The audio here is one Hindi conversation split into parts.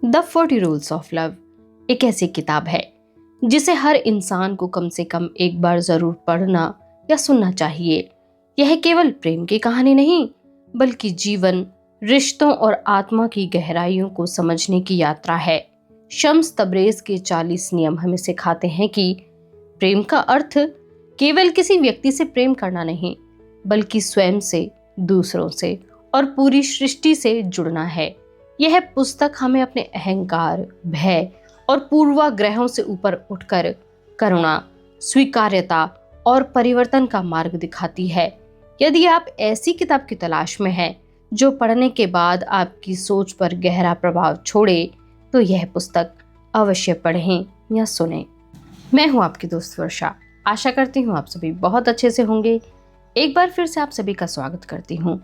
द 40 रूल्स ऑफ लव एक ऐसी किताब है जिसे हर इंसान को कम से कम एक बार जरूर पढ़ना या सुनना चाहिए। यह केवल प्रेम की कहानी नहीं, बल्कि जीवन, रिश्तों और आत्मा की गहराइयों को समझने की यात्रा है। शम्स तबरेज़ के 40 नियम हमें सिखाते हैं कि प्रेम का अर्थ केवल किसी व्यक्ति से प्रेम करना नहीं, बल्कि स्वयं से, दूसरों से और पूरी सृष्टि से जुड़ना है। यह पुस्तक हमें अपने अहंकार, भय और पूर्वाग्रहों से ऊपर उठकर करुणा, स्वीकार्यता और परिवर्तन का मार्ग दिखाती है। यदि आप ऐसी किताब की तलाश में हैं जो पढ़ने के बाद आपकी सोच पर गहरा प्रभाव छोड़े, तो यह पुस्तक अवश्य पढ़ें या सुनें। मैं हूं आपकी दोस्त वर्षा। आशा करती हूं आप सभी बहुत अच्छे से होंगे। एक बार फिर से आप सभी का स्वागत करती हूं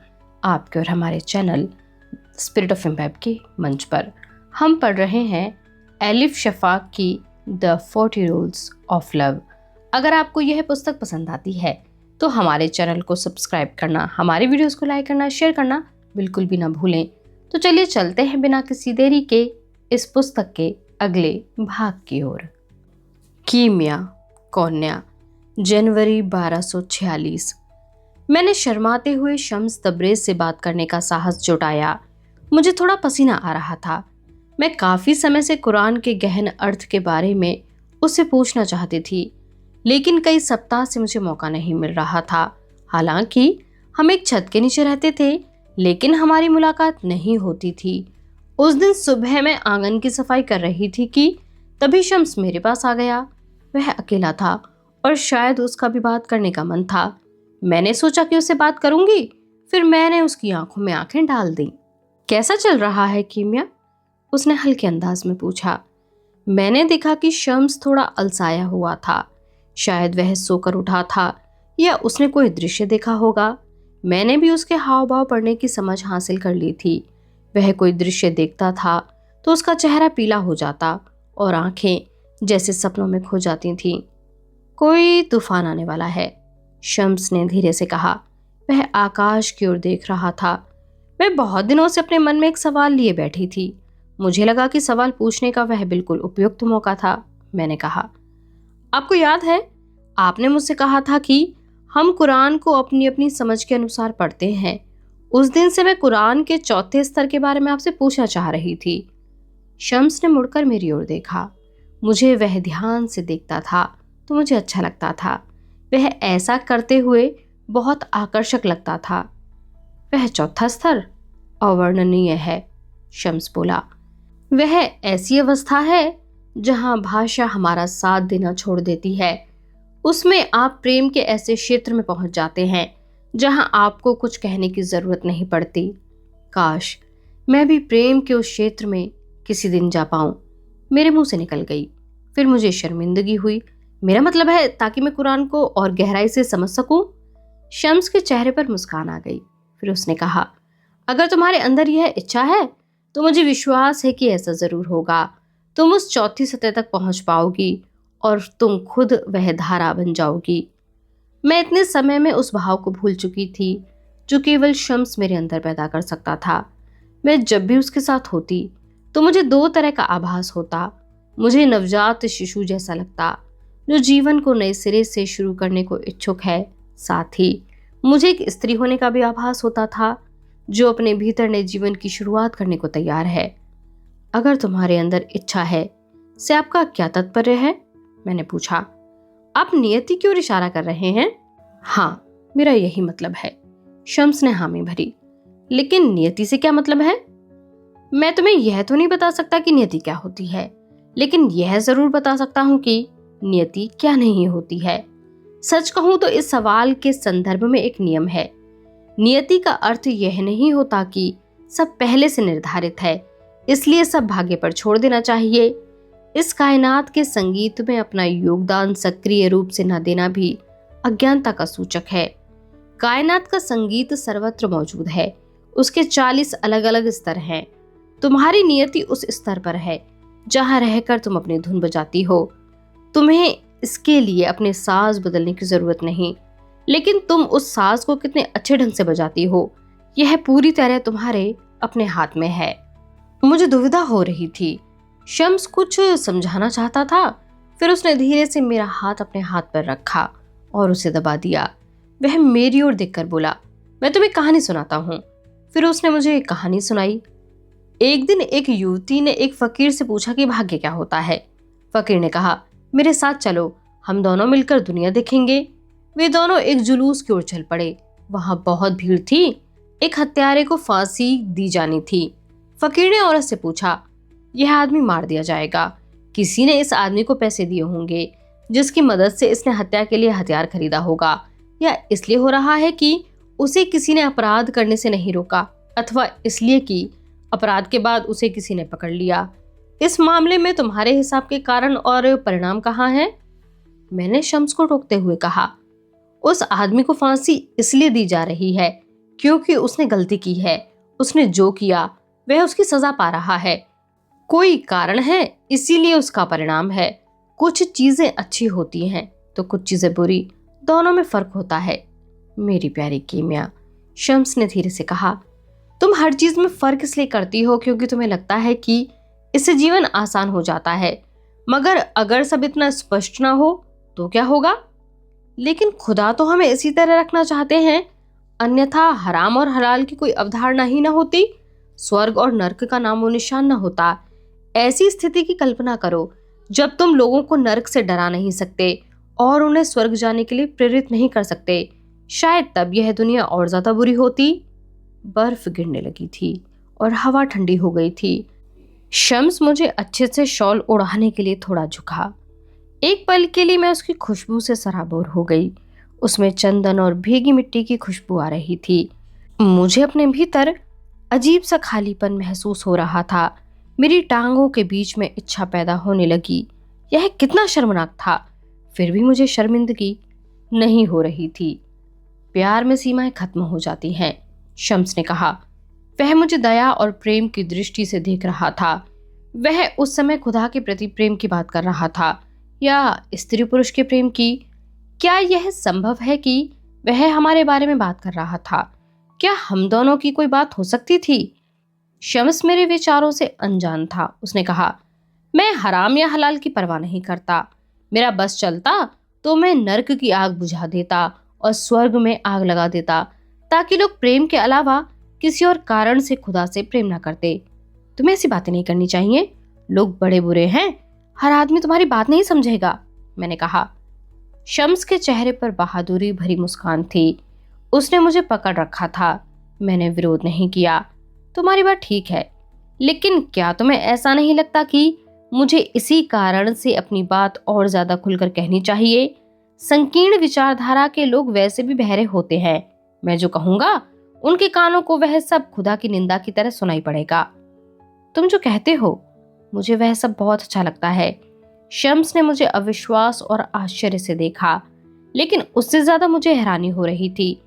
आपके और हमारे चैनल स्पिरिट ऑफ इम्पैक्ट के मंच पर। हम पढ़ रहे हैं एलिफ शफाक की द 40 रूल्स ऑफ लव। अगर आपको यह पुस्तक पसंद आती है तो हमारे चैनल को सब्सक्राइब करना, हमारे वीडियोस को लाइक करना, शेयर करना बिल्कुल भी ना भूलें। तो चलिए चलते हैं बिना किसी देरी के इस पुस्तक के अगले भाग की ओर। कीमिया, कौन्या, जनवरी 1246। मैंने शर्माते हुए शम्स तबरेज़ से बात करने का साहस जुटाया। मुझे थोड़ा पसीना आ रहा था। मैं काफी समय से कुरान के गहन अर्थ के बारे में उससे पूछना चाहती थी, लेकिन कई सप्ताह से मुझे मौका नहीं मिल रहा था। हालांकि हम एक छत के नीचे रहते थे, लेकिन हमारी मुलाकात नहीं होती थी। उस दिन सुबह मैं आंगन की सफाई कर रही थी कि तभी शम्स मेरे पास आ गया। वह अकेला था और शायद उसका भी बात करने का मन था। मैंने सोचा कि उससे बात करूंगी, फिर मैंने उसकी आंखों में आंखें डाल दी। कैसा चल रहा है कीमिया? उसने हल्के अंदाज में पूछा। मैंने देखा कि शम्स थोड़ा अलसाया हुआ था। शायद वह सोकर उठा था या उसने कोई दृश्य देखा होगा। मैंने भी उसके हाव भाव पढ़ने की समझ हासिल कर ली थी। वह कोई दृश्य देखता था तो उसका चेहरा पीला हो जाता और आंखें जैसे सपनों में खो जाती थीं। कोई तूफान आने वाला है, शम्स ने धीरे से कहा। वह आकाश की ओर देख रहा था। मैं बहुत दिनों से अपने मन में एक सवाल लिए बैठी थी। मुझे लगा कि सवाल पूछने का वह बिल्कुल उपयुक्त मौका था। मैंने कहा, आपको याद है आपने मुझसे कहा था कि हम कुरान को अपनी अपनी समझ के अनुसार पढ़ते हैं। उस दिन से मैं कुरान के चौथे स्तर के बारे में आपसे पूछना चाह रही थी। शम्स ने मुड़कर मेरी ओर देखा। मुझे वह ध्यान से देखता था तो मुझे अच्छा लगता था। वह ऐसा करते हुए बहुत आकर्षक लगता था। वह चौथा स्तर अवर्णनीय है, शम्स बोला। वह ऐसी अवस्था है जहां भाषा हमारा साथ देना छोड़ देती है। उसमें आप प्रेम के ऐसे क्षेत्र में पहुंच जाते हैं जहां आपको कुछ कहने की जरूरत नहीं पड़ती। काश मैं भी प्रेम के उस क्षेत्र में किसी दिन जा पाऊं। मेरे मुंह से निकल गई। फिर मुझे शर्मिंदगी हुई। मेरा मतलब है ताकि मैं कुरान को और गहराई से समझ सकूं। शम्स के चेहरे पर मुस्कान आ गई। फिर उसने कहा, अगर तुम्हारे अंदर यह इच्छा है तो मुझे विश्वास है कि ऐसा जरूर होगा। तुम उस चौथी सतह तक पहुंच पाओगी और तुम खुद वह धारा बन जाओगी। मैं इतने समय में उस भाव को भूल चुकी थी जो केवल शम्स मेरे अंदर पैदा कर सकता था। मैं जब भी उसके साथ होती तो मुझे दो तरह का आभास होता। मुझे नवजात शिशु जैसा लगता जो जीवन को नए सिरे से शुरू करने को इच्छुक है। साथ ही मुझे एक स्त्री होने का भी आभास होता था जो अपने भीतर नए जीवन की शुरुआत करने को तैयार है। अगर तुम्हारे अंदर इच्छा है से आपका क्या तात्पर्य है? मैंने पूछा। आप नियति की ओर इशारा कर रहे हैं? हाँ, मेरा यही मतलब है, शम्स ने हामी भरी। लेकिन नियति से क्या मतलब है? मैं तुम्हें यह तो नहीं बता सकता कि नियति क्या होती है, लेकिन यह जरूर बता सकता हूं कि नियति क्या नहीं होती है। सच कहूं तो इस सवाल के संदर्भ में एक नियम है। नियति का अर्थ यह नहीं होता कि सब पहले से निर्धारित है, इसलिए सब भाग्य पर छोड़ देना चाहिए। इस कायनात के संगीत में अपना योगदान सक्रिय रूप से न देना भी अज्ञानता का सूचक है। कायनात का संगीत सर्वत्र मौजूद है। उसके 40 अलग अलग स्तर हैं। तुम्हारी नियति उस स्तर पर है जहां रहकर तुम अपनी धुन बजाती हो। तुम्हें इसके लिए अपने साज बदलने की जरूरत नहीं, लेकिन तुम उस साज को कितने अच्छे ढंग से बजाती हो यह पूरी तरह तुम्हारे अपने हाथ में है। मुझे दुविधा हो रही थी। शम्स कुछ समझाना चाहता था, फिर उसने धीरे से मेरा हाथ अपने हाथ पर रखा और उसे दबा दिया। वह मेरी ओर देखकर बोला, मैं तुम्हें कहानी सुनाता हूँ। फिर उसने मुझे एक कहानी सुनाई। एक दिन एक युवती ने एक फकीर से पूछा कि भाग्य क्या होता है। फकीर ने कहा, मेरे साथ चलो, हम दोनों मिलकर दुनिया देखेंगे। वे दोनों एक जुलूस की ओर चल पड़े। वहां बहुत भीड़ थी। एक हत्यारे को फांसी दी जानी थी। फकीर ने औरत से पूछा, यह आदमी मार दिया जाएगा। किसी ने इस आदमी को पैसे दिए होंगे, जिसकी मदद से इसने हत्या के लिए हथियार खरीदा होगा, या इसलिए हो रहा है कि उसे किसी ने अपराध करने से नहीं रोका, अथवा इसलिए कि अपराध के बाद उसे किसी ने पकड़ लिया। इस मामले में तुम्हारे हिसाब के कारण और परिणाम कहाँ हैं? मैंने शम्स को टोकते हुए कहा, उस आदमी को फांसी इसलिए दी जा रही है क्योंकि उसने गलती की है। उसने जो किया वह उसकी सजा पा रहा है। कोई कारण है, इसीलिए उसका परिणाम है। कुछ चीजें अच्छी होती हैं तो कुछ चीजें बुरी, दोनों में फर्क होता है। मेरी प्यारी कीमिया, शम्स ने धीरे से कहा, तुम हर चीज में फर्क इसलिए करती हो क्योंकि तुम्हें लगता है कि इससे जीवन आसान हो जाता है। मगर अगर सब इतना स्पष्ट ना हो तो क्या होगा? लेकिन खुदा तो हमें इसी तरह रखना चाहते हैं, अन्यथा हराम और हलाल की कोई अवधारणा ही ना होती, स्वर्ग और नर्क का नामो निशान न होता। ऐसी स्थिति की कल्पना करो जब तुम लोगों को नर्क से डरा नहीं सकते और उन्हें स्वर्ग जाने के लिए प्रेरित नहीं कर सकते। शायद तब यह दुनिया और ज्यादा बुरी होती। बर्फ गिरने लगी थी और हवा ठंडी हो गई थी। शम्स मुझे अच्छे से शॉल उड़ाने के लिए थोड़ा झुका। एक पल के लिए मैं उसकी खुशबू से सराबोर हो गई। उसमें चंदन और भीगी मिट्टी की खुशबू आ रही थी। मुझे अपने भीतर अजीब सा खालीपन महसूस हो रहा था। मेरी टांगों के बीच में इच्छा पैदा होने लगी। यह कितना शर्मनाक था, फिर भी मुझे शर्मिंदगी नहीं हो रही थी। प्यार में सीमाएं खत्म हो जाती हैं, शम्स ने कहा। वह मुझे दया और प्रेम की दृष्टि से देख रहा था। वह उस समय खुदा के प्रति प्रेम की बात कर रहा था या स्त्री पुरुष के प्रेम की? क्या यह संभव है कि वह हमारे बारे में बात कर रहा था? क्या हम दोनों की कोई बात हो सकती थी? शम्स मेरे विचारों से अनजान था। उसने कहा, मैं हराम या हलाल की परवाह नहीं करता। मेरा बस चलता तो मैं नर्क की आग बुझा देता और स्वर्ग में आग लगा देता, ताकि लोग प्रेम के अलावा किसी और कारण से खुदा से प्रेम ना करते। तुम्हें ऐसी बातें नहीं करनी चाहिए। लोग बड़े बुरे हैं, हर आदमी तुम्हारी बात नहीं समझेगा, मैंने कहा। शम्स के चेहरे पर बहादुरी भरी मुस्कान थी। उसने मुझे पकड़ रखा था। मैंने विरोध नहीं किया। तुम्हारी बात ठीक है, लेकिन क्या तुम्हें ऐसा नहीं लगता कि मुझे इसी कारण से अपनी बात और ज्यादा खुलकर कहनी चाहिए? संकीर्ण विचारधारा के लोग वैसे भी बहरे होते हैं। मैं जो कहूंगा उनके कानों को वह सब खुदा की निंदा की तरह सुनाई पड़ेगा। तुम जो कहते हो मुझे वह सब बहुत अच्छा लगता है। शम्स ने मुझे अविश्वास और आश्चर्य से देखा, लेकिन उससे ज्यादा मुझे हैरानी हो रही थी।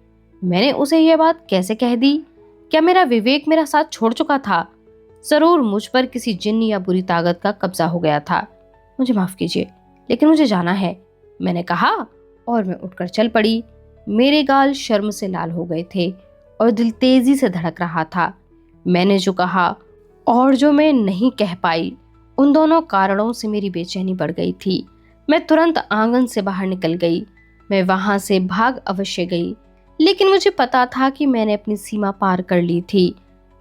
मैंने उसे यह बात कैसे कह दी? क्या मेरा विवेक मेरा साथ छोड़ चुका था? जरूर मुझ पर किसी जिन्न या बुरी ताकत का कब्जा हो गया था। मुझे माफ कीजिए, लेकिन मुझे जाना है, मैंने कहा और मैं उठकर चल पड़ी। मेरे गाल शर्म से लाल हो गए थे और दिल तेजी से धड़क रहा था। मैंने जो कहा और जो मैं नहीं कह पाई, उन दोनों कारणों से मेरी बेचैनी बढ़ गई थी। मैं तुरंत आंगन से बाहर निकल गई। मैं वहां से भाग अवश्य गई, लेकिन मुझे पता था कि मैंने अपनी सीमा पार कर ली थी।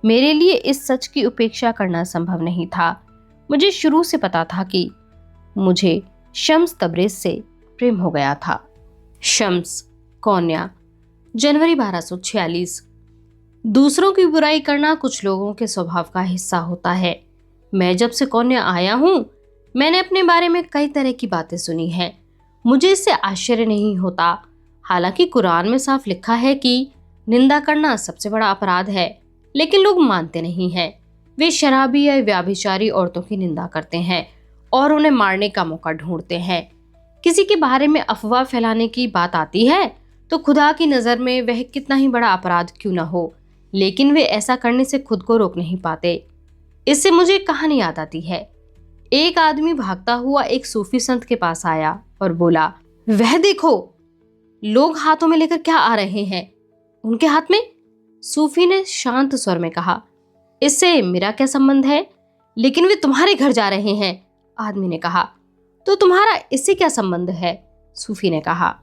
मेरे लिए इस सच की उपेक्षा करना संभव नहीं था। मुझे शुरू से पता था कि मुझे शम्स तबरेज से प्रेम हो गया था। शम्स, कौन्या, जनवरी 1246। दूसरों की बुराई करना कुछ लोगों के स्वभाव का हिस्सा होता है। मैं जब से कौन्या आया हूँ, मैंने अपने बारे में कई तरह की बातें सुनी हैं। मुझे इससे आश्चर्य नहीं होता। हालांकि कुरान में साफ लिखा है कि निंदा करना सबसे बड़ा अपराध है, लेकिन लोग मानते नहीं हैं। वे शराबी या व्याभिचारी औरतों की निंदा करते हैं और उन्हें मारने का मौका ढूंढते हैं। किसी के बारे में अफवाह फैलाने की बात आती है तो खुदा की नजर में वह कितना ही बड़ा अपराध क्यों न हो, लेकिन वे ऐसा करने से खुद को रोक नहीं पाते। इससे मुझे एक कहानी याद आती है। एक आदमी भागता हुआ एक सूफी संत के पास आया और बोला, वह देखो, लोग हाथों में लेकर क्या आ रहे हैं। उनके हाथ में? सूफी ने शांत स्वर में कहा, इससे मेरा क्या संबंध है? लेकिन वे तुम्हारे घर जा रहे हैं, आदमी ने कहा। तो तुम्हारा इससे क्या संबंध है? सूफी ने कहा।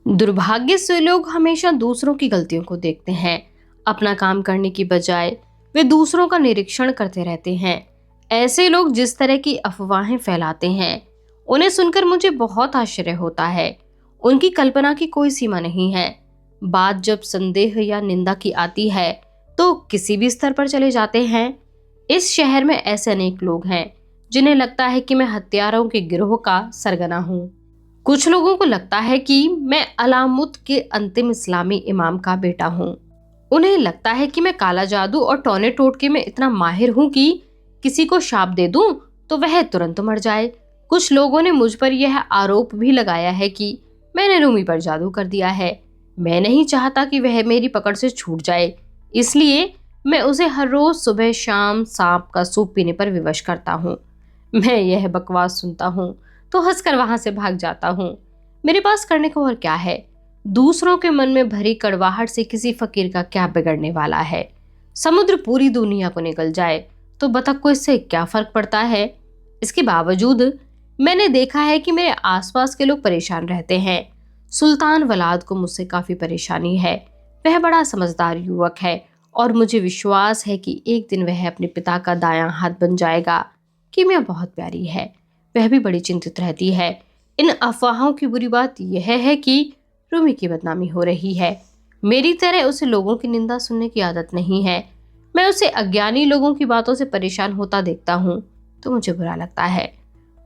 दुर्भाग्य से लोग हमेशा दूसरों की गलतियों को देखते हैं, अपना काम करने की बजाय वे दूसरों का निरीक्षण करते रहते हैं। ऐसे लोग जिस तरह की अफवाहें फैलाते हैं, उन्हें सुनकर मुझे बहुत आश्चर्य होता है। उनकी कल्पना की कोई सीमा नहीं है। बात जब संदेह या निंदा की आती है तो किसी भी स्तर पर चले जाते हैं। इस शहर में ऐसे अनेक लोग हैं जिन्हें लगता है कि मैं हत्यारों के गिरोह का सरगना हूँ। कुछ लोगों को लगता है कि मैं अलामुत के अंतिम इस्लामी इमाम का बेटा हूँ। उन्हें लगता है कि मैं काला जादू और टोने टोटके में इतना माहिर हूँ कि किसी को शाप दे दूं तो वह तुरंत मर जाए। कुछ लोगों ने मुझ पर यह आरोप भी लगाया है कि मैंने रूमी पर जादू कर दिया है। मैं नहीं चाहता कि वह मेरी पकड़ से छूट जाए, इसलिए मैं उसे हर रोज सुबह शाम सांप का सूप पीने पर विवश करता हूँ। मैं यह बकवास सुनता हूँ तो हंसकर वहां से भाग जाता हूँ। मेरे पास करने को और क्या है? दूसरों के मन में भरी कड़वाहट से किसी फकीर का क्या बिगड़ने वाला है? समुद्र पूरी दुनिया को निगल जाए तो बतख को इससे क्या फर्क पड़ता है? इसके बावजूद मैंने देखा है कि मेरे आसपास के लोग परेशान रहते हैं। सुल्तान वलाद को मुझसे काफी परेशानी है। वह बड़ा समझदार युवक है और मुझे विश्वास है कि एक दिन वह अपने पिता का दायां हाथ बन जाएगा। कीमिया बहुत प्यारी है, वह भी बड़ी चिंतित रहती है। इन अफवाहों की बुरी बात यह है कि रूमी की बदनामी हो रही है। मेरी तरह उसे लोगों की निंदा सुनने की आदत नहीं है। मैं उसे अज्ञानी लोगों की बातों से परेशान होता देखता हूँ तो मुझे बुरा लगता है।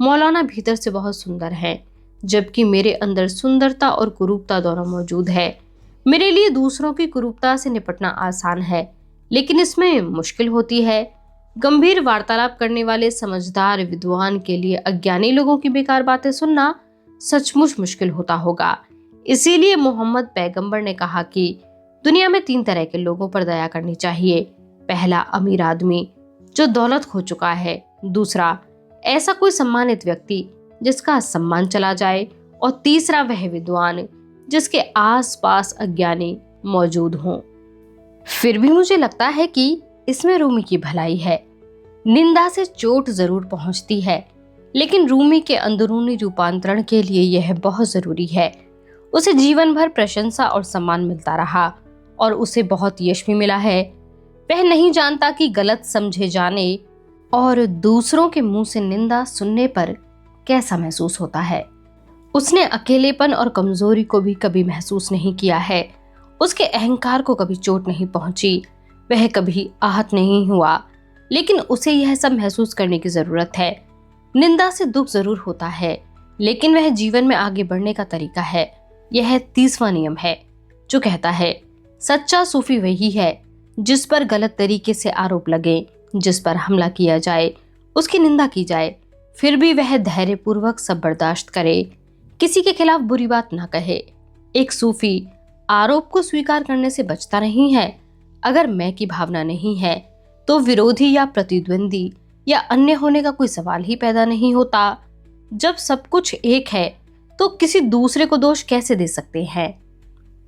मौलाना भीतर से बहुत सुंदर है, जबकि मेरे अंदर सुंदरता और कुरूपता दोनों मौजूद है। मेरे लिए दूसरों की कुरूपता से निपटना आसान है, लेकिन इसमें मुश्किल होती है। गंभीर वार्तालाप करने वाले समझदार विद्वान के लिए अज्ञानी लोगों की बेकार बातें सुनना सचमुच मुश्किल होता होगा। इसीलिए मोहम्मद पैगंबर ने कहा कि दुनिया में 3 तरह के लोगों पर दया करनी चाहिए। पहला, अमीर आदमी जो दौलत खो चुका है। दूसरा, ऐसा कोई सम्मानित व्यक्ति जिसका सम्मान चला जाए। और तीसरा, वह विद्वान जिसके आसपास अज्ञानी मौजूद हों। फिर भी मुझे लगता है कि इसमें रूमी की भलाई है। निंदा से चोट जरूर पहुंचती है, लेकिन रूमी के अंदरूनी रूपांतरण के लिए यह बहुत जरूरी है। उसे जीवन भर प्रशंसा और सम्मान मिलता रहा और उसे बहुत यश भी मिला है। वह नहीं जानता कि गलत समझे जाने और दूसरों के मुंह से निंदा सुनने पर कैसा महसूस होता है। उसने अकेलेपन और कमजोरी को भी कभी महसूस नहीं किया है। उसके अहंकार को कभी चोट नहीं पहुंची, वह कभी आहत नहीं हुआ, लेकिन उसे यह सब महसूस करने की जरूरत है। निंदा से दुख जरूर होता है, लेकिन वह जीवन में आगे बढ़ने का तरीका है। यह 30वां नियम है जो कहता है, सच्चा सूफी वही है जिस पर गलत तरीके से आरोप लगे, जिस पर हमला किया जाए, उसकी निंदा की जाए, फिर भी वह धैर्यपूर्वक सब बर्दाश्त करे, किसी के खिलाफ बुरी बात ना कहे। एक सूफी आरोप को स्वीकार करने से बचता नहीं है। अगर मैं की भावना नहीं है तो विरोधी या प्रतिद्वंदी या अन्य होने का कोई सवाल ही पैदा नहीं होता। जब सब कुछ एक है तो किसी दूसरे को दोष कैसे दे सकते हैं?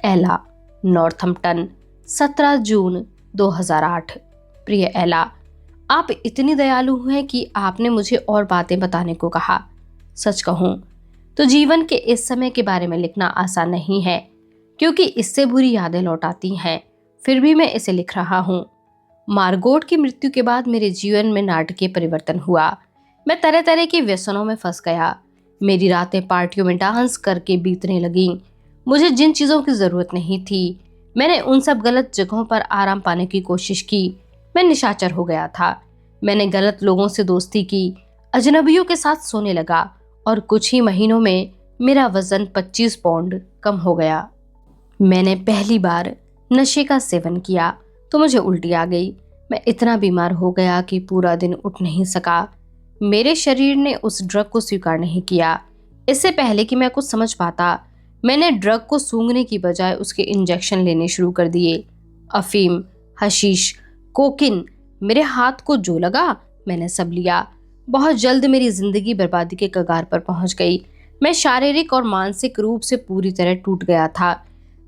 एला, नॉर्थम्पटन, 17 जून 2008। प्रिय एला, आप इतनी दयालु हैं कि आपने मुझे और बातें बताने को कहा। सच कहूं तो जीवन के इस समय के बारे में लिखना आसान नहीं है, क्योंकि इससे बुरी यादें लौट आती हैं। फिर भी मैं इसे लिख रहा हूँ। मार्गोट की मृत्यु के बाद मेरे जीवन में नाटकीय परिवर्तन हुआ। मैं तरह तरह के व्यसनों में फंस गया। मेरी रातें पार्टियों में डांस करके बीतने लगीं। मुझे जिन चीज़ों की ज़रूरत नहीं थी, मैंने उन सब गलत जगहों पर आराम पाने की कोशिश की। मैं निशाचर हो गया था। मैंने गलत लोगों से दोस्ती की, अजनबियों के साथ सोने लगा और कुछ ही महीनों में मेरा वजन 25 पाउंड कम हो गया। मैंने पहली बार नशे का सेवन किया तो मुझे उल्टी आ गई। मैं इतना बीमार हो गया कि पूरा दिन उठ नहीं सका। मेरे शरीर ने उस ड्रग को स्वीकार नहीं किया। इससे पहले कि मैं कुछ समझ पाता, मैंने ड्रग को सूंघने की बजाय उसके इंजेक्शन लेने शुरू कर दिए। अफीम, हशीश, कोकिन, मेरे हाथ को जो लगा मैंने सब लिया। बहुत जल्द मेरी जिंदगी बर्बादी के कगार पर पहुंच गई। मैं शारीरिक और मानसिक रूप से पूरी तरह टूट गया था।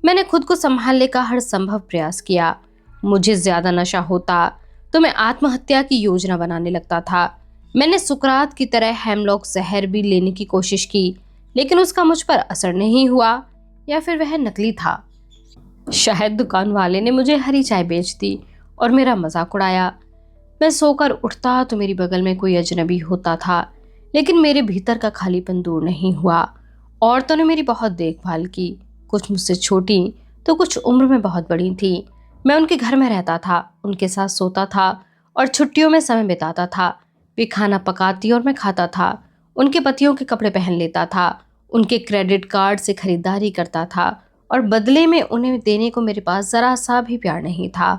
मैंने खुद को संभालने का हर संभव प्रयास किया। मुझे ज्यादा नशा होता तो मैं आत्महत्या की योजना बनाने लगता था। मैंने सुकरात की तरह हेमलॉक जहर भी लेने की कोशिश की, लेकिन उसका मुझ पर असर नहीं हुआ, या फिर वह नकली था। शायद दुकान वाले ने मुझे हरी चाय बेच दी और मेरा मजाक उड़ाया। मैं सोकर उठता तो मेरी बगल में कोई अजनबी होता था, लेकिन मेरे भीतर का खालीपन दूर नहीं हुआ। औरतों ने मेरी बहुत देखभाल की, कुछ मुझसे छोटी तो कुछ उम्र में बहुत बड़ी थी। मैं उनके घर में रहता था, उनके साथ सोता था और छुट्टियों में समय बिताता था। वे खाना पकाती और मैं खाता था, उनके पतियों के कपड़े पहन लेता था, उनके क्रेडिट कार्ड से खरीदारी करता था, और बदले में उन्हें देने को मेरे पास जरा सा भी प्यार नहीं था।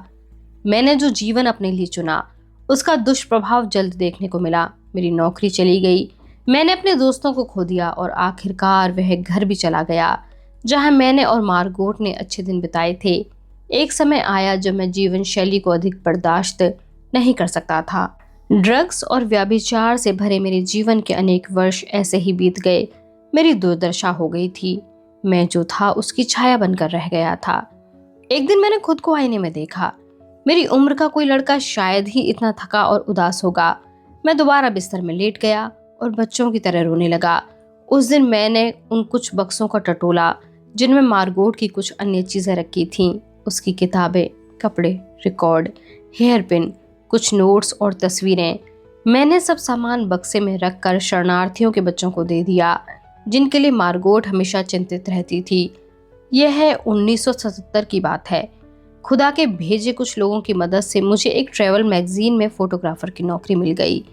मैंने जो जीवन अपने लिए चुना, उसका दुष्प्रभाव जल्द देखने को मिला। मेरी नौकरी चली गई, मैंने अपने दोस्तों को खो दिया और आखिरकार वह घर भी चला गया जहां मैंने और मार्गोट ने अच्छे दिन बिताए थे। एक समय आया जब मैं जीवन शैली को अधिक बर्दाश्त नहीं कर सकता था। ड्रग्स और व्यभिचार से भरे मेरे जीवन के अनेक वर्ष ऐसे ही बीत गए। मेरी दुर्दशा हो गई थी। मैं जो था उसकी छाया बनकर रह गया था। एक दिन मैंने खुद को आईने में देखा। मेरी उम्र का कोई लड़का शायद ही इतना थका और उदास होगा। मैं दोबारा बिस्तर में लेट गया और बच्चों की तरह रोने लगा। उस दिन मैंने उन कुछ बक्सों का टटोला जिनमें मार्गोट की कुछ अन्य चीजें रखी थीं। उसकी किताबें, कपड़े, रिकॉर्ड, हेयर पिन, कुछ नोट्स और तस्वीरें। मैंने सब सामान बक्से में रखकर शरणार्थियों के बच्चों को दे दिया, जिनके लिए मार्गोट हमेशा चिंतित रहती थी। यह 1977 की बात है। खुदा के भेजे कुछ लोगों की मदद से मुझे एक ट्रैवल मैगजीन में फोटोग्राफर की नौकरी मिल गई।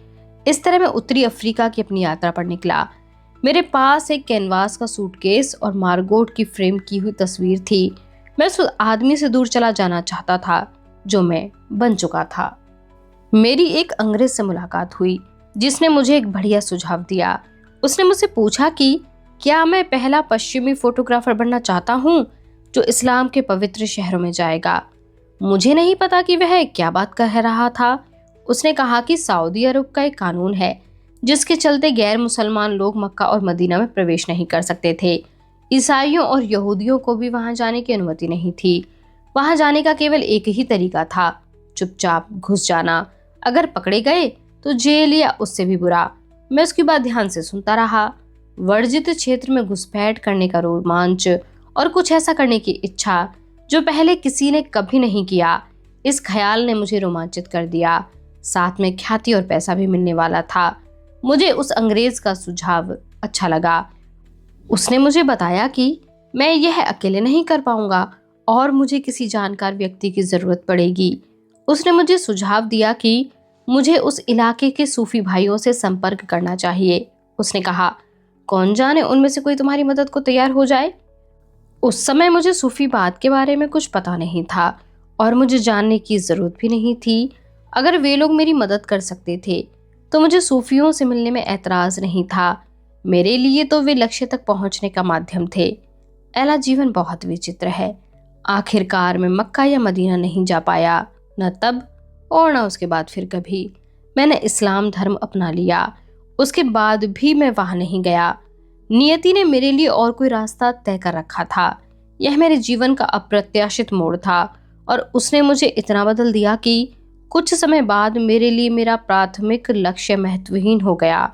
इस तरह मैं उत्तरी अफ्रीका की अपनी यात्रा पर निकला। मेरे पास एक कैनवास का सूटकेस और मार्गोट की फ्रेम की हुई तस्वीर थी। मैं उस आदमी से दूर चला जाना चाहता था जो मैं बन चुका था। मेरी एक अंग्रेज से मुलाकात हुई जिसने मुझे एक बढ़िया सुझाव दिया। उसने मुझसे पूछा कि क्या मैं पहला पश्चिमी फोटोग्राफर बनना चाहता हूँ जो इस्लाम के पवित्र शहरों में जाएगा। मुझे नहीं पता कि वह क्या बात कह रहा था। उसने कहा कि सऊदी अरब का एक कानून है जिसके चलते गैर मुसलमान लोग मक्का और मदीना में प्रवेश नहीं कर सकते थे। ईसाइयों और यहूदियों को भी वहां जाने की अनुमति नहीं थी। वहां जाने का केवल एक ही तरीका था, चुपचाप घुस जाना। अगर पकड़े गए तो जेल या उससे भी बुरा। मैं उसकी बात ध्यान से सुनता रहा। वर्जित क्षेत्र में घुसपैठ करने का रोमांच और कुछ ऐसा करने की इच्छा जो पहले किसी ने कभी नहीं किया, इस ख्याल ने मुझे रोमांचित कर दिया। साथ में ख्याति और पैसा भी मिलने वाला था। मुझे उस अंग्रेज का सुझाव अच्छा लगा। उसने मुझे बताया कि मैं यह अकेले नहीं कर पाऊंगा और मुझे किसी जानकार व्यक्ति की जरूरत पड़ेगी। उसने मुझे सुझाव दिया कि मुझे उस इलाके के सूफी भाइयों से संपर्क करना चाहिए। उसने कहा, कौन जाने उनमें से कोई तुम्हारी मदद को तैयार हो जाए। उस समय मुझे सूफी बात के बारे में कुछ पता नहीं था और मुझे जानने की जरूरत भी नहीं थी। अगर वे लोग मेरी मदद कर सकते थे तो मुझे सूफियों से मिलने में ऐतराज नहीं था। मेरे लिए तो वे लक्ष्य तक पहुंचने का माध्यम थे। एला, जीवन बहुत विचित्र है। आखिरकार मैं मक्का या मदीना नहीं जा पाया, न तब और न उसके बाद फिर कभी। मैंने इस्लाम धर्म अपना लिया, उसके बाद भी मैं वहां नहीं गया। नियति ने मेरे लिए और कोई रास्ता तय कर रखा था। यह मेरे जीवन का अप्रत्याशित मोड़ था और उसने मुझे इतना बदल दिया कि कुछ समय बाद मेरे लिए मेरा प्राथमिक लक्ष्य महत्वहीन हो गया।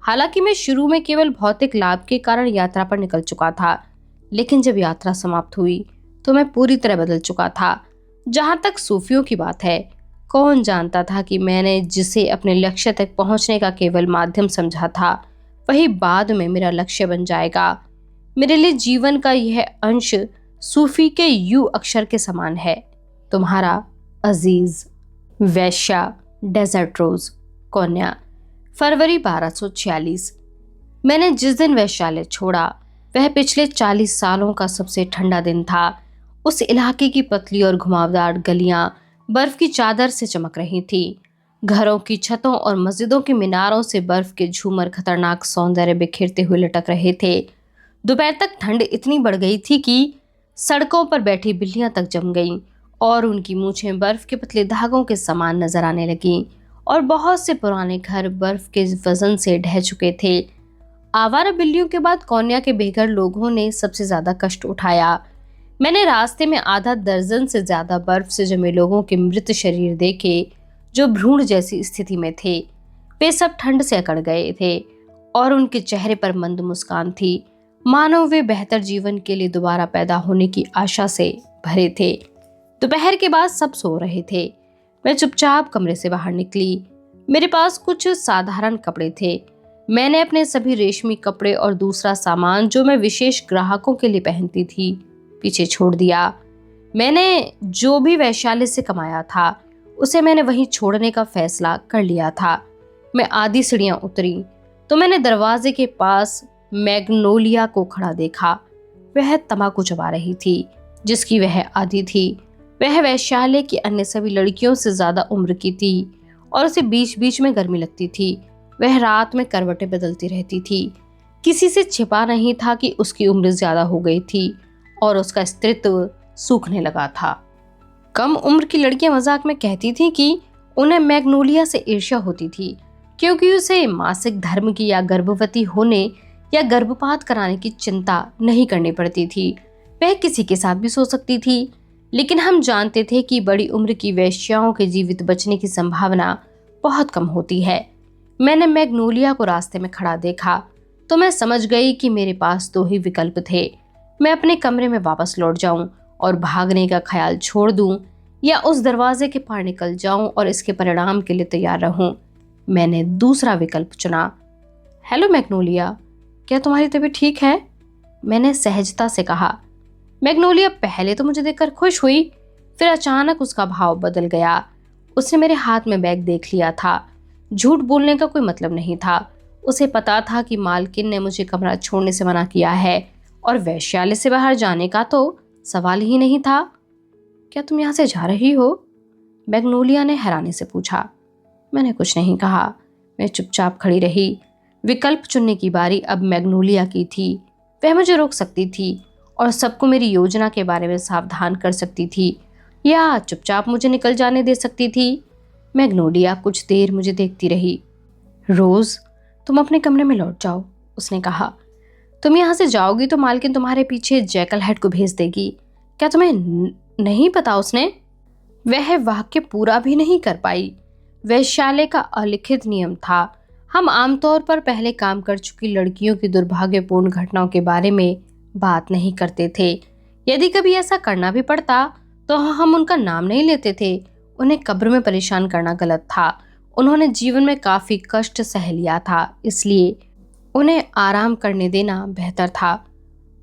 हालांकि मैं शुरू में केवल भौतिक लाभ के कारण यात्रा पर निकल चुका था, लेकिन जब यात्रा समाप्त हुई तो मैं पूरी तरह बदल चुका था। जहां तक सूफियों की बात है, कौन जानता था कि मैंने जिसे अपने लक्ष्य तक पहुंचने का केवल माध्यम समझा था, वही बाद में मेरा लक्ष्य बन जाएगा। मेरे लिए जीवन का यह अंश सूफी के यू अक्षर के समान है। तुम्हारा अजीज वैश्या, डेजर्ट रोज, कोन्या, फरवरी 1246। मैंने जिस दिन वैश्यालय छोड़ा वह पिछले 40 सालों का सबसे ठंडा दिन था। उस इलाके की पतली और घुमावदार गलियां बर्फ की चादर से चमक रही थी। घरों की छतों और मस्जिदों के मीनारों से बर्फ के झूमर खतरनाक सौंदर्य बिखेरते हुए लटक रहे थे। दोपहर तक ठंड इतनी बढ़ गई थी कि सड़कों पर बैठी बिल्लियां तक जम गईं और उनकी मूछें बर्फ के पतले धागों के समान नजर आने लगीं और बहुत से पुराने घर बर्फ के वजन से ढह चुके थे। आवारा बिल्लियों के बाद कोन्या के बेघर लोगों ने सबसे ज्यादा कष्ट उठाया। मैंने रास्ते में आधा दर्जन से ज्यादा बर्फ से जमे लोगों के मृत शरीर देखे जो भ्रूण जैसी स्थिति में थे। वे सब ठंड से अकड़ गए थे और उनके चेहरे पर मंद मुस्कान थी, मानो वे बेहतर जीवन के लिए दोबारा पैदा होने की आशा से भरे थे। दोपहर के बाद सब सो रहे थे। मैं चुपचाप कमरे से बाहर निकली। मेरे पास कुछ साधारण कपड़े थे। मैंने अपने सभी रेशमी कपड़े और दूसरा सामान जो मैं विशेष ग्राहकों के लिए पहनती थी पीछे छोड़ दिया। मैंने जो भी वैशाली से कमाया था उसे मैंने वहीं छोड़ने का फैसला कर लिया था। मैं आधी सीढ़ियां उतरी तो मैंने दरवाजे के पास मैग्नोलिया को खड़ा देखा। वह तंबाकू चबा रही थी जिसकी वह आदी थी। वह वैशाली की अन्य सभी लड़कियों से ज्यादा उम्र की थी और उसे बीच बीच में गर्मी लगती थी। वह रात में करवटें बदलती रहती थी। किसी से छिपा नहीं था कि उसकी उम्र ज्यादा हो गई थी और उसका स्त्रीत्व सूखने लगा था। कम उम्र की लड़कियां मजाक में कहती थीं कि उन्हें मैग्नोलिया से ईर्ष्या होती थी क्योंकि उसे मासिक धर्म की या गर्भवती होने या गर्भपात कराने की चिंता नहीं करनी पड़ती थी। वह किसी के साथ भी सो सकती थी, लेकिन हम जानते थे कि बड़ी उम्र की वेश्याओं के जीवित बचने की संभावना बहुत कम होती है। मैंने मैग्नोलिया को रास्ते में खड़ा देखा तो मैं समझ गई कि मेरे पास दो ही विकल्प थे। मैं अपने कमरे में वापस लौट जाऊं और भागने का ख्याल छोड़ दूं, या उस दरवाजे के पार निकल जाऊं और इसके परिणाम के लिए तैयार रहूं। मैंने दूसरा विकल्प चुना। हेलो मैग्नोलिया, क्या तुम्हारी तबीयत ठीक है? मैंने सहजता से कहा। मैग्नोलिया पहले तो मुझे देखकर खुश हुई, फिर अचानक उसका भाव बदल गया। उसने मेरे हाथ में बैग देख लिया था। झूठ बोलने का कोई मतलब नहीं था। उसे पता था कि मालकिन ने मुझे कमरा छोड़ने से मना किया है और वैश्यालय से बाहर जाने का तो सवाल ही नहीं था। क्या तुम यहाँ से जा रही हो? मैग्नोलिया ने हैरानी से पूछा। मैंने कुछ नहीं कहा। मैं चुपचाप खड़ी रही। विकल्प चुनने की बारी अब मैग्नोलिया की थी। वह मुझे रोक सकती थी और सबको मेरी योजना के बारे में सावधान कर सकती थी, या चुपचाप मुझे निकल जाने दे सकती थी। मैग्नोलिया कुछ देर मुझे देखती रही। रोज, तुम अपने कमरे में लौट जाओ, उसने कहा। तुम यहाँ से जाओगी तो मालकिन तुम्हारे पीछे जैकल हेड को भेज देगी। क्या तुम्हें नहीं पता? उसने वह वाक्य पूरा भी नहीं कर पाई। वैश्यालय का अलिखित नियम था, हम आमतौर पर पहले काम कर चुकी लड़कियों की दुर्भाग्यपूर्ण घटनाओं के बारे में बात नहीं करते थे। यदि कभी ऐसा करना भी पड़ता तो हम उनका नाम नहीं लेते थे। उन्हें कब्र में परेशान करना गलत था। उन्होंने जीवन में काफी कष्ट सह लिया था, इसलिए उन्हें आराम करने देना बेहतर था।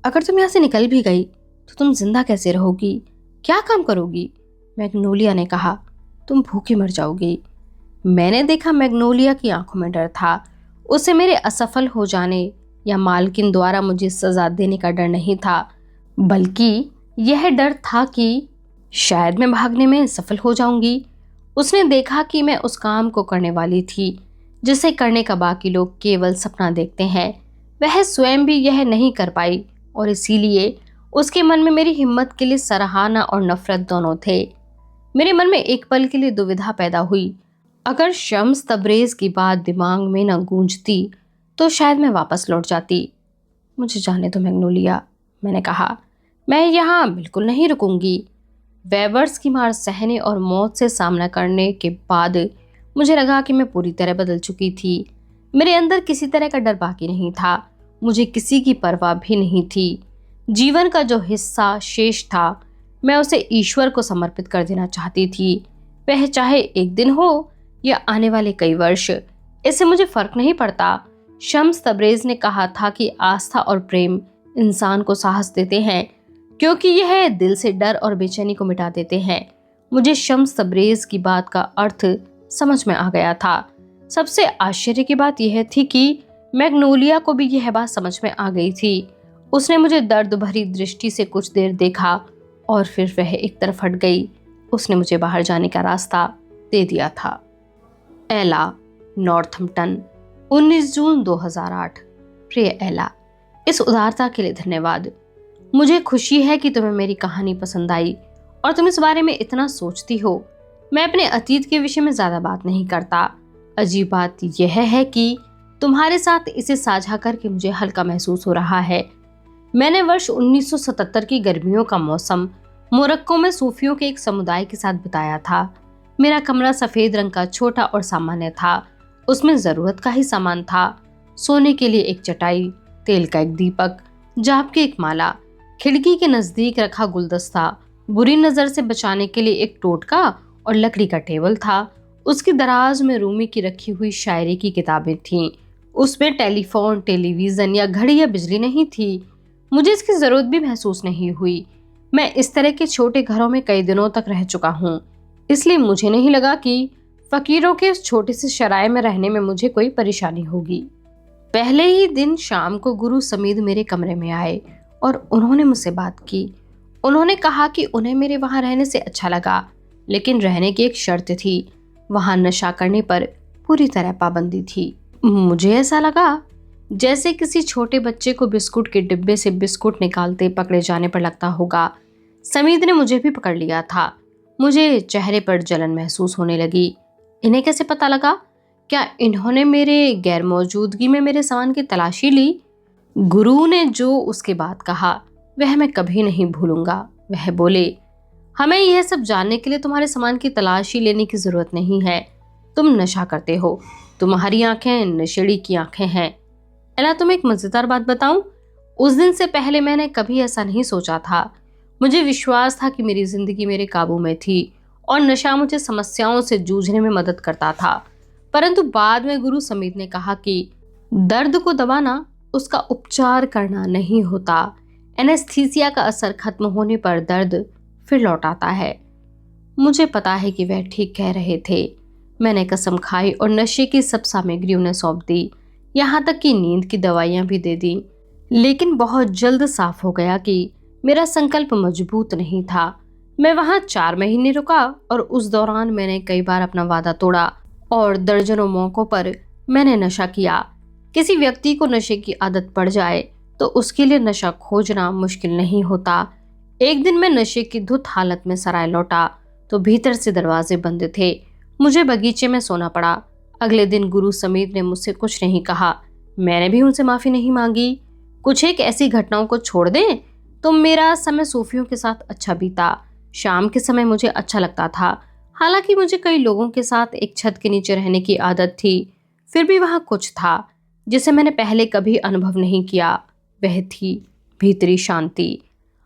अगर तुम यहाँ से निकल भी गई तो तुम जिंदा कैसे रहोगी? क्या काम करोगी? मैग्नोलिया ने कहा। तुम भूखी मर जाओगी। मैंने देखा मैग्नोलिया की आंखों में डर था। उसे मेरे असफल हो जाने या मालकिन द्वारा मुझे सजा देने का डर नहीं था, बल्कि यह डर था कि शायद मैं भागने में सफल हो जाऊंगी। उसने देखा कि मैं उस काम को करने वाली थी जिसे करने का बाकी लोग केवल सपना देखते हैं। वह स्वयं भी यह नहीं कर पाई और इसीलिए उसके मन में मेरी हिम्मत के लिए सराहना और नफरत दोनों थे। मेरे मन में एक पल के लिए दुविधा पैदा हुई। अगर शम्स तबरेज की बात दिमाग में न गूंजती तो शायद मैं वापस लौट जाती। मुझे जाने दो मैग्नोलिया, मैंने कहा। मैं यहाँ बिल्कुल नहीं रुकूंगी। वेवर्स की मार सहने और मौत से सामना करने के बाद मुझे लगा कि मैं पूरी तरह बदल चुकी थी। मेरे अंदर किसी तरह का डर बाकी नहीं था। मुझे किसी की परवाह भी नहीं थी। जीवन का जो हिस्सा शेष था मैं उसे ईश्वर को समर्पित कर देना चाहती थी। वह चाहे एक दिन हो या आने वाले कई वर्ष, इससे मुझे फर्क नहीं पड़ता। शम्स तबरेज ने कहा था कि आस्था और प्रेम इंसान को साहस देते हैं क्योंकि यह दिल से डर और बेचैनी को मिटा देते हैं। मुझे शम्स तबरेज की बात का अर्थ समझ में आ गया था। सबसे आश्चर्य की बात यह थी कि मैग्नोलिया को भी यह बात समझ में आ गई थी। उसने मुझे दर्द भरी दृष्टि से कुछ देर देखा और फिर वह एक तरफ हट गई। उसने मुझे बाहर जाने का रास्ता दे दिया था। एला, नॉर्थम्पटन, 19 जून 2008। प्रिय एला, इस उदारता के लिए धन्यवाद। मुझे खुशी है कि तुम्हें मेरी कहानी पसंद आई और तुम इस बारे में इतना सोचती हो। मैं अपने अतीत के विषय में ज्यादा बात नहीं करता। अजीब बात यह है कि तुम्हारे साथ इसे साझा करके मुझे हल्का महसूस हो रहा है। मैंने वर्ष 1977 की गर्मियों का मौसम मोरक्को में सूफियों के एक समुदाय के साथ बिताया था। मेरा कमरा सफेद रंग का छोटा और सामान्य था। उसमें जरूरत का ही सामान था। सोने के लिए एक चटाई, तेल का एक दीपक, जाप की एक माला, खिड़की के नजदीक रखा गुलदस्ता, बुरी नजर से बचाने के लिए एक टोटका और लकड़ी का टेबल था। उसकी दराज में रूमी की रखी हुई शायरी की किताबें थीं। उसमें टेलीफोन, टेलीविजन या घड़ी या बिजली नहीं थी। मुझे इसकी जरूरत भी महसूस नहीं हुई। मैं इस तरह के छोटे घरों में कई दिनों तक रह चुका हूँ, इसलिए मुझे नहीं लगा कि फकीरों के इस छोटे से सराय में रहने में मुझे कोई परेशानी होगी। पहले ही दिन शाम को गुरु समीद मेरे कमरे में आए और उन्होंने मुझसे बात की। उन्होंने कहा कि उन्हें मेरे वहां रहने से अच्छा लगा, लेकिन रहने की एक शर्त थी। वहां नशा करने पर पूरी तरह पाबंदी थी। मुझे ऐसा लगा जैसे किसी छोटे बच्चे को बिस्कुट के डिब्बे से बिस्कुट निकालते पकड़े जाने पर लगता होगा। समीद ने मुझे भी पकड़ लिया था। मुझे चेहरे पर जलन महसूस होने लगी। इन्हें कैसे पता लगा? क्या इन्होंने मेरे गैर मौजूदगी में मेरे सामान की तलाशी ली? गुरु ने जो उसके बाद कहा वह मैं कभी नहीं भूलूंगा। वह बोले, हमें यह सब जानने के लिए तुम्हारे सामान की तलाशी लेने की जरूरत नहीं है। तुम नशा करते हो, तुम्हारी आंखें नशेड़ी की आंखें हैं। एला, तुम एक मजेदार बात बताऊं? उस दिन से पहले मैंने कभी ऐसा नहीं सोचा था। मुझे विश्वास था कि मेरी जिंदगी मेरे काबू में थी और नशा मुझे समस्याओं से जूझने में मदद करता था। परंतु बाद में गुरु समीत ने कहा कि दर्द को दबाना उसका उपचार करना नहीं होता। एनेस्थीसिया का असर खत्म होने पर दर्द फिर लौट आता है। मुझे पता है कि वह ठीक कह रहे थे। मैंने कसम खाई और नशे की सब सामग्री उन्हें सौंप दी, यहाँ तक कि नींद की दवाइयां भी दे दी। लेकिन बहुत जल्द साफ हो गया कि मेरा संकल्प मजबूत नहीं था। मैं वहां 4 महीने रुका और उस दौरान मैंने कई बार अपना वादा तोड़ा और दर्जनों मौकों पर मैंने नशा किया। किसी व्यक्ति को नशे की आदत पड़ जाए तो उसके लिए नशा खोजना मुश्किल नहीं होता। एक दिन मैं नशे की धुत हालत में सराय लौटा तो भीतर से दरवाजे बंद थे। मुझे बगीचे में सोना पड़ा। अगले दिन गुरु समीर ने मुझसे कुछ नहीं कहा। मैंने भी उनसे माफी नहीं मांगी। कुछ एक ऐसी घटनाओं को छोड़ दें तो मेरा समय सूफियों के साथ अच्छा बीता। शाम के समय मुझे अच्छा लगता था। हालांकि मुझे कई लोगों के साथ एक छत के नीचे रहने की आदत थी, फिर भी वहां कुछ था जिसे मैंने पहले कभी अनुभव नहीं किया। वह थी भीतरी शांति।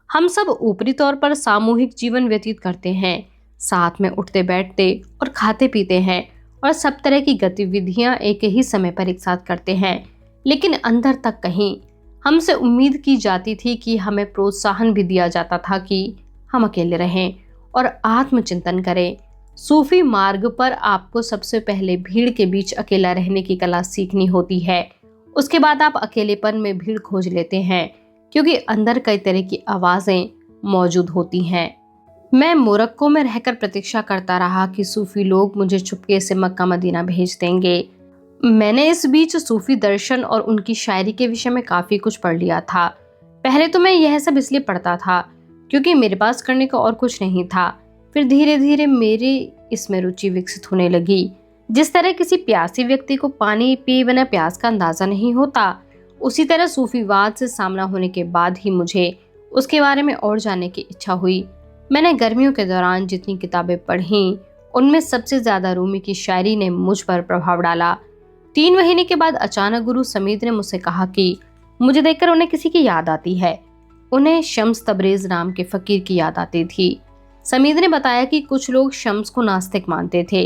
हम सब ऊपरी तौर पर सामूहिक जीवन व्यतीत करते हैं, साथ में उठते बैठते और खाते पीते हैं और सब तरह की गतिविधियां एक ही समय पर एक साथ करते हैं। लेकिन अंदर तक कहीं हमसे उम्मीद की जाती थी कि हमें प्रोत्साहन भी दिया जाता था कि हम अकेले रहें और आत्मचिंतन करें। सूफी मार्ग पर आपको सबसे पहले भीड़ के बीच अकेला रहने की कला सीखनी होती है। उसके बाद आप अकेलेपन में भीड़ खोज लेते हैं, क्योंकि अंदर कई तरह की आवाजें मौजूद होती हैं। मैं मोरक्को में रहकर प्रतीक्षा करता रहा कि सूफी लोग मुझे चुपके से मक्का मदीना भेज देंगे। मैंने इस बीच सूफी दर्शन और उनकी शायरी के विषय में काफी कुछ पढ़ लिया था। पहले तो मैं यह सब इसलिए पढ़ता था क्योंकि मेरे पास करने को और कुछ नहीं था। फिर धीरे धीरे मेरी इसमें रुचि विकसित होने लगी। जिस तरह किसी प्यासे व्यक्ति को पानी पिए बिना प्यास का अंदाजा नहीं होता, उसी तरह सूफीवाद से सामना होने के बाद ही मुझे उसके बारे में और जानने की इच्छा हुई। मैंने गर्मियों के दौरान जितनी किताबें पढ़ी उनमें सबसे ज्यादा रूमी की शायरी ने मुझ पर प्रभाव डाला। 3 महीने के बाद अचानक गुरु समीद ने मुझसे कहा कि मुझे देखकर उन्हें किसी की याद आती है। उन्हें शम्स तबरेज नाम के फकीर की याद आती थी। समीद ने बताया कि कुछ लोग शम्स को नास्तिक मानते थे,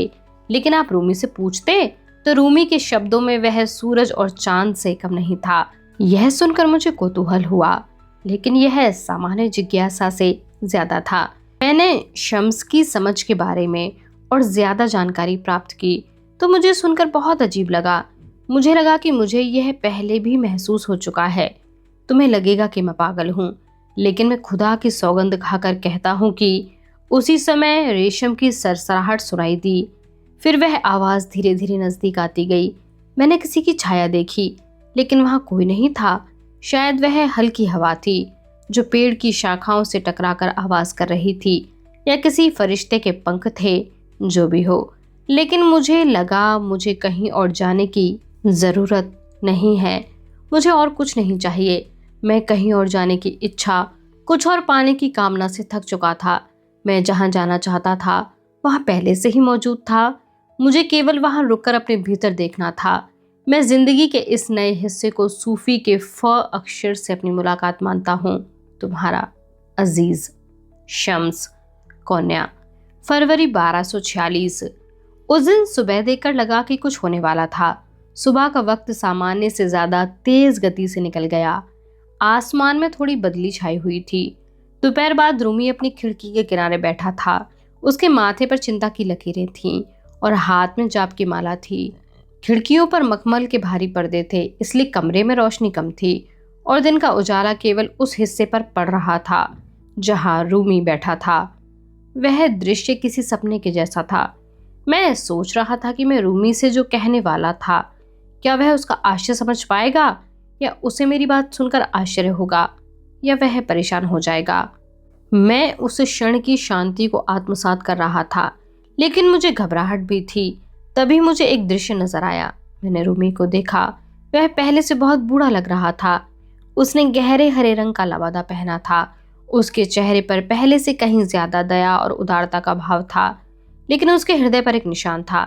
लेकिन आप रूमी से पूछते तो रूमी के शब्दों में वह सूरज और चांद से कम नहीं था। यह सुनकर मुझे कौतूहल हुआ, लेकिन यह सामान्य जिज्ञासा से ज्यादा था। मैंने शम्स की समझ के बारे में और ज्यादा जानकारी प्राप्त की तो मुझे सुनकर बहुत अजीब लगा। मुझे लगा कि मुझे यह पहले भी महसूस हो चुका है। तुम्हें लगेगा कि मैं पागल हूँ, लेकिन मैं खुदा की सौगंध खाकर कहता हूँ कि उसी समय रेशम की सरसराहट सुनाई दी। फिर वह आवाज धीरे धीरे नजदीक आती गई। मैंने किसी की छाया देखी, लेकिन वहां कोई नहीं था। शायद वह हल्की हवा थी जो पेड़ की शाखाओं से टकराकर आवाज कर रही थी, या किसी फरिश्ते के पंख थे। जो भी हो, लेकिन मुझे लगा मुझे कहीं और जाने की जरूरत नहीं है। मुझे और कुछ नहीं चाहिए। मैं कहीं और जाने की इच्छा, कुछ और पाने की कामना से थक चुका था। मैं जहां जाना चाहता था वहां पहले से ही मौजूद था। मुझे केवल वहां रुककर अपने भीतर देखना था। मैं जिंदगी के इस नए हिस्से को सूफी के फ अक्षर से अपनी मुलाकात मानता हूँ। तुम्हारा अजीज शम्स। कौन्या, फरवरी 1246। उस दिन सुबह देखकर लगा कि कुछ होने वाला था। सुबह का वक्त सामान्य से ज्यादा तेज गति से निकल गया। आसमान में थोड़ी बदली छाई हुई थी। दोपहर बाद रूमी अपनी खिड़की के किनारे बैठा था। उसके माथे पर चिंता की लकीरें थीं और हाथ में जाप की माला थी। खिड़कियों पर मखमल के भारी पर्दे थे, इसलिए कमरे में रोशनी कम थी और दिन का उजाला केवल उस हिस्से पर पड़ रहा था जहां रूमी बैठा था। वह दृश्य किसी सपने के जैसा था। मैं सोच रहा था कि मैं रूमी से जो कहने वाला था, क्या वह उसका आश्चर्य समझ पाएगा, या उसे मेरी बात सुनकर आश्चर्य होगा, या वह परेशान हो जाएगा। मैं उस क्षण की शांति को आत्मसात कर रहा था, लेकिन मुझे घबराहट भी थी। तभी मुझे एक दृश्य नजर आया। मैंने रूमी को देखा। वह पहले से बहुत बूढ़ा लग रहा था। उसने गहरे हरे रंग का लबादा पहना था। उसके चेहरे पर पहले से कहीं ज्यादा दया और उदारता का भाव था, लेकिन उसके हृदय पर एक निशान था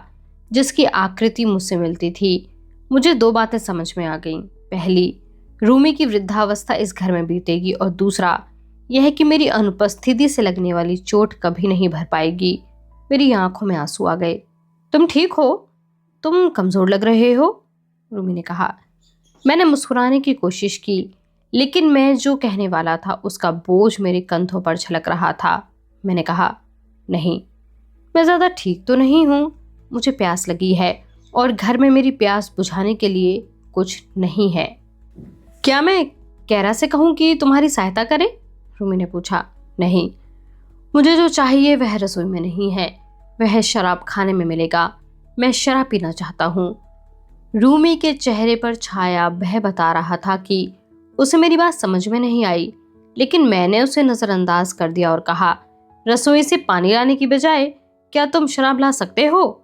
जिसकी आकृति मुझसे मिलती थी। मुझे दो बातें समझ में आ गईं। पहली, रूमी की वृद्धावस्था इस घर में बीतेगी, और दूसरा यह कि मेरी अनुपस्थिति से लगने वाली चोट कभी नहीं भर पाएगी। मेरी आंखों में आंसू आ गए। तुम ठीक हो? तुम कमजोर लग रहे हो, रूमी ने कहा। मैंने मुस्कुराने की कोशिश की, लेकिन मैं जो कहने वाला था उसका बोझ मेरे कंधों पर छलक रहा था। मैंने कहा, नहीं, मैं ज्यादा ठीक तो नहीं हूं। मुझे प्यास लगी है और घर में मेरी प्यास बुझाने के लिए कुछ नहीं है। क्या मैं कैरा से कहूं कि तुम्हारी सहायता करे? रूमी ने पूछा। नहीं, मुझे जो चाहिए वह रसोई में नहीं है, वह शराब खाने में मिलेगा। मैं शराब पीना चाहता हूँ। रूमी के चेहरे पर छाया भय बता रहा था कि उसे मेरी बात समझ में नहीं आई, लेकिन मैंने उसे नजरअंदाज कर दिया और कहा, रसोई से पानी लाने की बजाय क्या तुम शराब ला सकते हो?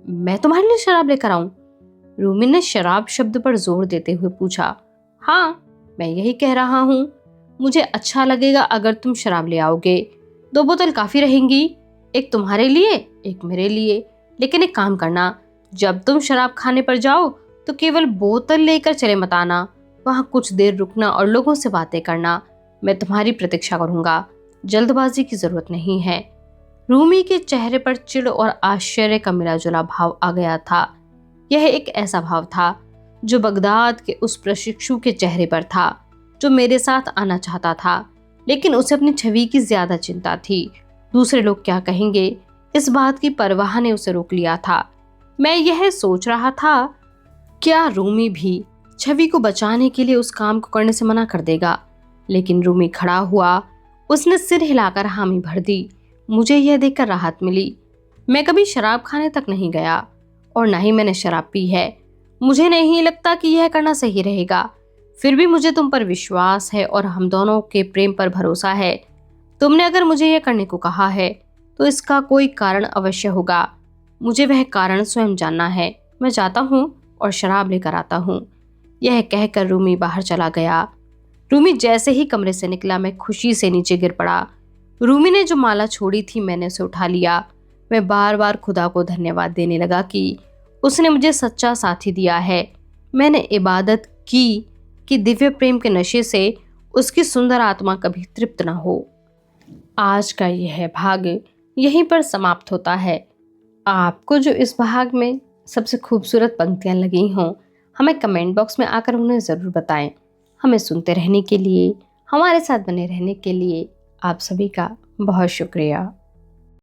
मैं तुम्हारे लिए शराब लेकर आऊं? रूमी ने शराब शब्द पर जोर देते हुए पूछा। हाँ, मैं यही कह रहा हूँ। मुझे अच्छा लगेगा अगर तुम शराब ले आओगे। 2 बोतल काफी रहेंगी, एक तुम्हारे लिए, एक मेरे लिए। लेकिन एक काम करना, जब तुम शराब खाने पर जाओ तो केवल बोतल लेकर चले मत आना। वहां कुछ देर रुकना और लोगों से बातें करना। मैं तुम्हारी प्रतीक्षा करूंगा। जल्दबाजी की जरूरत नहीं है। रूमी के चेहरे पर चिढ़ और आश्चर्य का मिलाजुला भाव आ गया था। यह एक ऐसा भाव था जो बगदाद के उस प्रशिक्षु के चेहरे पर था जो मेरे साथ आना चाहता था, लेकिन उसे अपनी छवि की ज्यादा चिंता थी। दूसरे लोग क्या कहेंगे, इस बात की परवाह ने उसे रोक लिया था। मैं यह सोच रहा था, क्या रूमी भी छवि को बचाने के लिए उस काम को करने से मना कर देगा? लेकिन रूमी खड़ा हुआ। उसने सिर हिलाकर हामी भर दी। मुझे यह देखकर राहत मिली। मैं कभी शराब खाने तक नहीं गया और न ही मैंने शराब पी है। मुझे नहीं लगता कि यह करना सही रहेगा। फिर भी मुझे तुम पर विश्वास है और हम दोनों के प्रेम पर भरोसा है। तुमने अगर मुझे यह करने को कहा है तो इसका कोई कारण अवश्य होगा। मुझे वह कारण स्वयं जानना है। मैं जाता हूँ और शराब लेकर आता हूँ। यह कहकर रूमी बाहर चला गया। रूमी जैसे ही कमरे से निकला, मैं खुशी से नीचे गिर पड़ा। रूमी ने जो माला छोड़ी थी मैंने उसे उठा लिया। मैं बार बार खुदा को धन्यवाद देने लगा कि उसने मुझे सच्चा साथी दिया है। मैंने इबादत की कि दिव्य प्रेम के नशे से उसकी सुंदर आत्मा कभी तृप्त न हो। आज का यह भाग यहीं पर समाप्त होता है। आपको जो इस भाग में सबसे खूबसूरत पंक्तियां लगी हों, हमें कमेंट बॉक्स में आकर उन्हें ज़रूर बताएं। हमें सुनते रहने के लिए, हमारे साथ बने रहने के लिए आप सभी का बहुत शुक्रिया।